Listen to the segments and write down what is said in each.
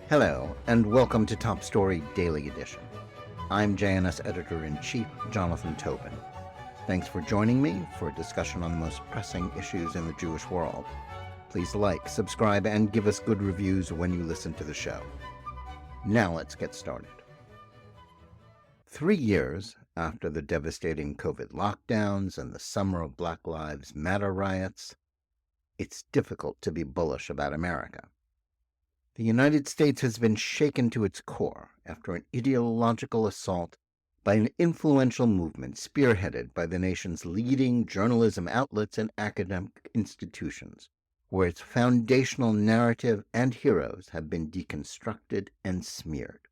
Hello, and welcome to Top Story Daily Edition. I'm JNS Editor-in-Chief Jonathan Tobin. Thanks for joining me for a discussion on the most pressing issues in the Jewish world. Please like, subscribe, and give us good reviews when you listen to the show. Now let's get started. 3 years after the devastating COVID lockdowns and the summer of Black Lives Matter riots, it's difficult to be bullish about America. The United States has been shaken to its core after an ideological assault by an influential movement spearheaded by the nation's leading journalism outlets and academic institutions, where its foundational narrative and heroes have been deconstructed and smeared.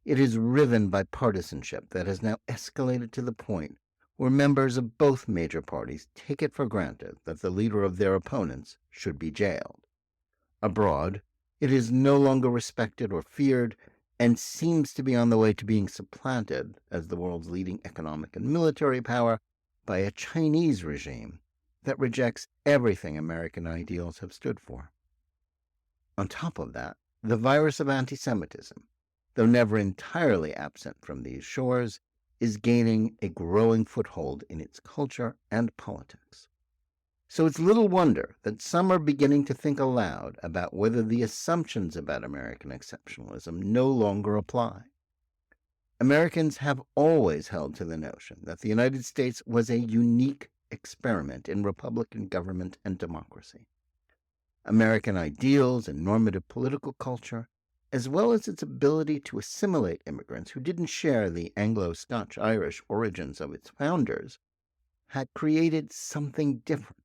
It is riven by partisanship that has now escalated to the point where members of both major parties take it for granted that the leader of their opponents should be jailed. Abroad, it is no longer respected or feared and seems to be on the way to being supplanted as the world's leading economic and military power by a Chinese regime that rejects everything American ideals have stood for. On top of that, the virus of anti-Semitism, though never entirely absent from these shores, is gaining a growing foothold in its culture and politics. So it's little wonder that some are beginning to think aloud about whether the assumptions about American exceptionalism no longer apply. Americans have always held to the notion that the United States was a unique experiment in Republican government and democracy. American ideals and normative political culture, as well as its ability to assimilate immigrants who didn't share the Anglo-Scotch-Irish origins of its founders, had created something different.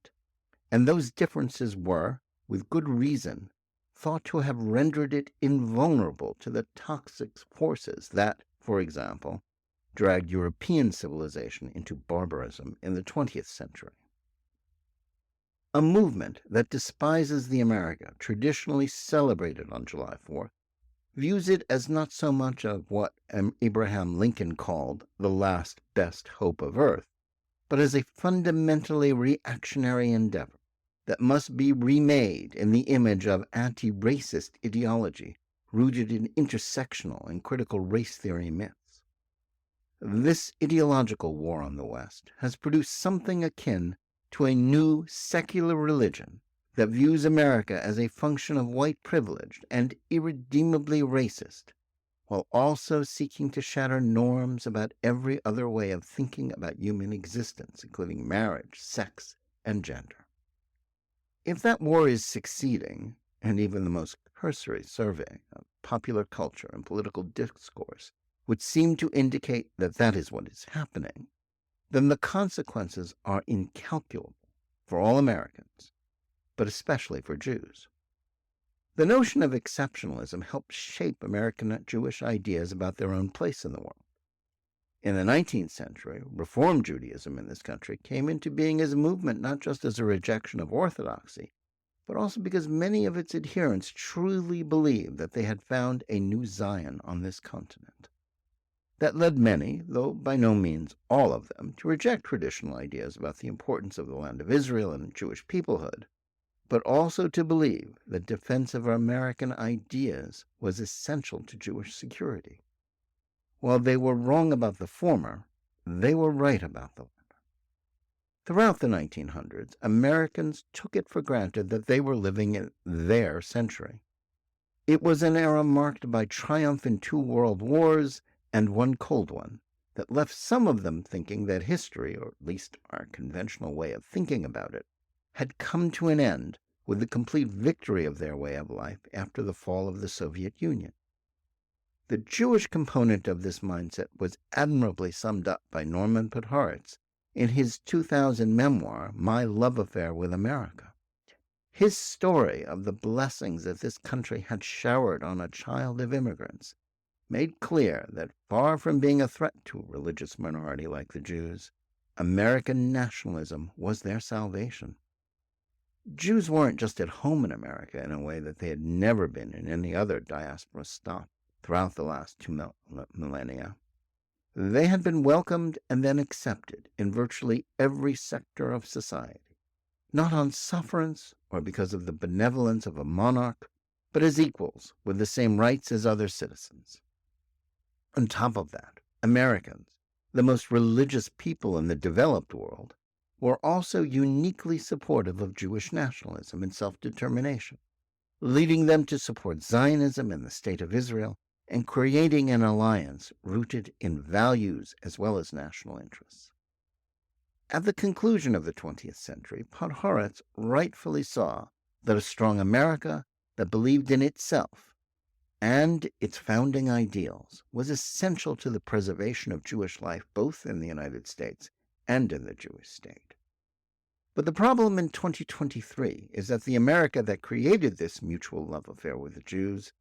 And those differences were, with good reason, thought to have rendered it invulnerable to the toxic forces that, for example, dragged European civilization into barbarism in the 20th century. A movement that despises the America traditionally celebrated on July 4th views it as not so much of what Abraham Lincoln called the last best hope of Earth, but as a fundamentally reactionary endeavor that must be remade in the image of anti-racist ideology rooted in intersectional and critical race theory myths. This ideological war on the West has produced something akin to a new secular religion that views America as a function of white privilege and irredeemably racist, while also seeking to shatter norms about every other way of thinking about human existence, including marriage, sex, and gender. If that war is succeeding, and even the most cursory survey of popular culture and political discourse would seem to indicate that that is what is happening, then the consequences are incalculable for all Americans, but especially for Jews. The notion of exceptionalism helped shape American Jewish ideas about their own place in the world. In the 19th century, Reform Judaism in this country came into being as a movement not just as a rejection of orthodoxy, but also because many of its adherents truly believed that they had found a new Zion on this continent. That led many, though by no means all of them, to reject traditional ideas about the importance of the land of Israel and Jewish peoplehood, but also to believe that defense of American ideas was essential to Jewish security. While they were wrong about the former, they were right about the latter. Throughout the 1900s, Americans took it for granted that they were living in their century. It was an era marked by triumph in 2 world wars and 1 cold one that left some of them thinking that history, or at least our conventional way of thinking about it, had come to an end with the complete victory of their way of life after the fall of the Soviet Union. The Jewish component of this mindset was admirably summed up by Norman Podhoretz in his 2000 memoir, My Love Affair with America. His story of the blessings that this country had showered on a child of immigrants made clear that far from being a threat to a religious minority like the Jews, American nationalism was their salvation. Jews weren't just at home in America in a way that they had never been in any other diaspora stop throughout the last 2 millennia. They had been welcomed and then accepted in virtually every sector of society, not on sufferance or because of the benevolence of a monarch, but as equals with the same rights as other citizens. On top of that, Americans, the most religious people in the developed world, were also uniquely supportive of Jewish nationalism and self-determination, leading them to support Zionism and the State of Israel and creating an alliance rooted in values as well as national interests. At the conclusion of the 20th century, Podhoretz rightfully saw that a strong America that believed in itself and its founding ideals was essential to the preservation of Jewish life both in the United States and in the Jewish state. But the problem in 2023 is that the America that created this mutual love affair with the Jews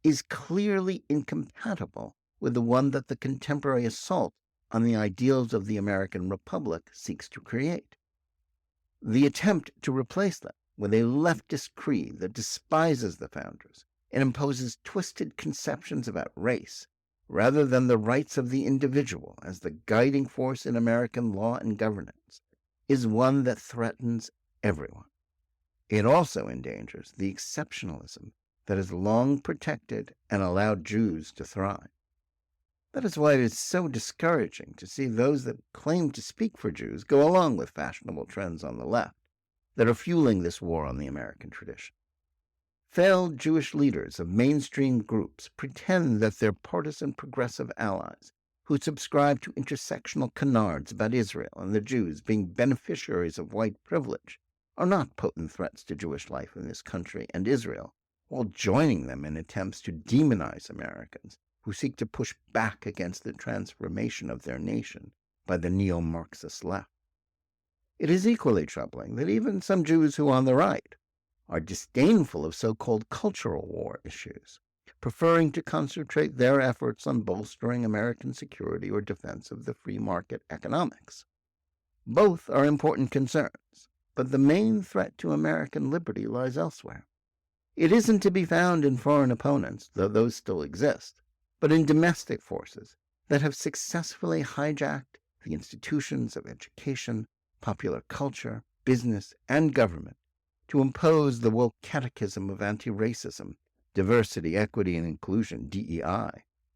is clearly incompatible with the one that the contemporary assault on the ideals of the American Republic seeks to create. The attempt to replace them with a leftist creed that despises the founders and imposes twisted conceptions about race rather than the rights of the individual as the guiding force in American law and governance is one that threatens everyone. It also endangers the exceptionalism that has long protected and allowed Jews to thrive. That is why it is so discouraging to see those that claim to speak for Jews go along with fashionable trends on the left that are fueling this war on the American tradition. Failed Jewish leaders of mainstream groups pretend that they're partisan progressive allies who subscribe to intersectional canards about Israel and the Jews being beneficiaries of white privilege are not potent threats to Jewish life in this country and Israel, while joining them in attempts to demonize Americans who seek to push back against the transformation of their nation by the neo-Marxist left. It is equally troubling that even some Jews who on the right are disdainful of so-called cultural war issues, preferring to concentrate their efforts on bolstering American security or defense of the free market economics. Both are important concerns, but the main threat to American liberty lies elsewhere. It isn't to be found in foreign opponents, though those still exist, but in domestic forces that have successfully hijacked the institutions of education, popular culture, business, and government to impose the woke catechism of anti-racism, diversity, equity, and inclusion, DEI,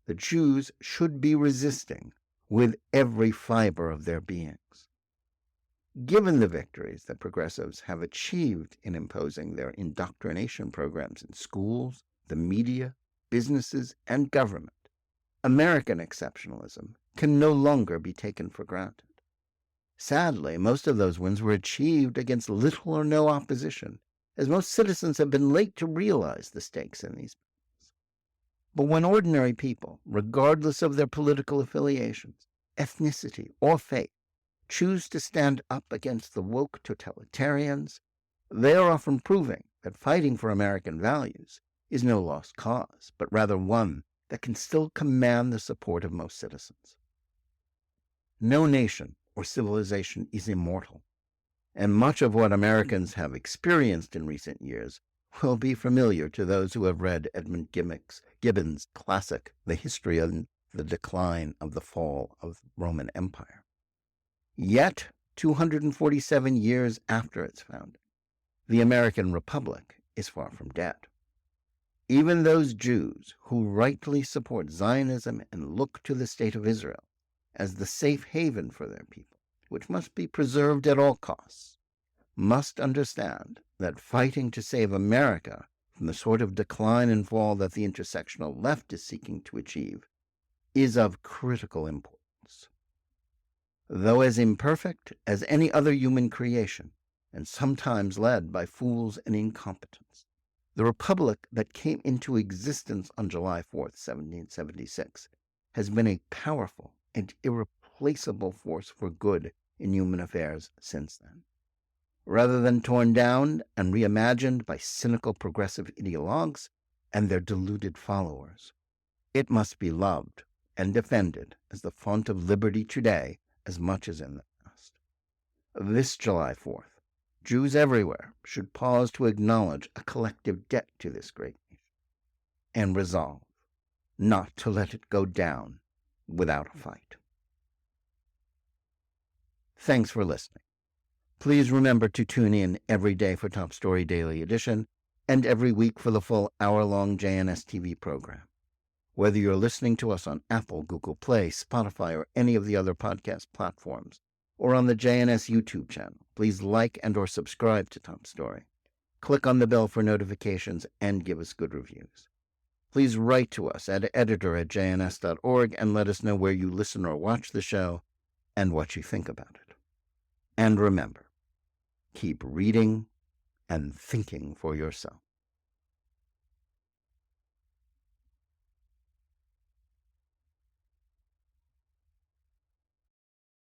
that Jews should be resisting with every fiber of their beings. Given the victories that progressives have achieved in imposing their indoctrination programs in schools, the media, businesses, and government, American exceptionalism can no longer be taken for granted. Sadly, most of those wins were achieved against little or no opposition, as most citizens have been late to realize the stakes in these battles. But when ordinary people, regardless of their political affiliations, ethnicity, or faith, choose to stand up against the woke totalitarians, they are often proving that fighting for American values is no lost cause, but rather one that can still command the support of most citizens. No nation or civilization is immortal, and much of what Americans have experienced in recent years will be familiar to those who have read Edmund Gibbon's classic, The History and the Decline of the Fall of the Roman Empire. Yet, 247 years after its founding, the American Republic is far from dead. Even those Jews who rightly support Zionism and look to the State of Israel as the safe haven for their people, which must be preserved at all costs, must understand that fighting to save America from the sort of decline and fall that the intersectional left is seeking to achieve is of critical importance. Though as imperfect as any other human creation, and sometimes led by fools and incompetents, the republic that came into existence on July 4th, 1776, has been a powerful and irreplaceable force for good in human affairs since then. Rather than torn down and reimagined by cynical progressive ideologues and their deluded followers, it must be loved and defended as the font of liberty today as much as in the past. This July 4th, Jews everywhere should pause to acknowledge a collective debt to this great nation and resolve not to let it go down without a fight. Thanks for listening. Please remember to tune in every day for Top Story Daily Edition and every week for the full hour-long JNS TV program. Whether you're listening to us on Apple, Google Play, Spotify, or any of the other podcast platforms, or on the JNS YouTube channel, please like and or subscribe to Top Story. Click on the bell for notifications and give us good reviews. Please write to us at editor@jns.org and let us know where you listen or watch the show and what you think about it. And remember, keep reading and thinking for yourself.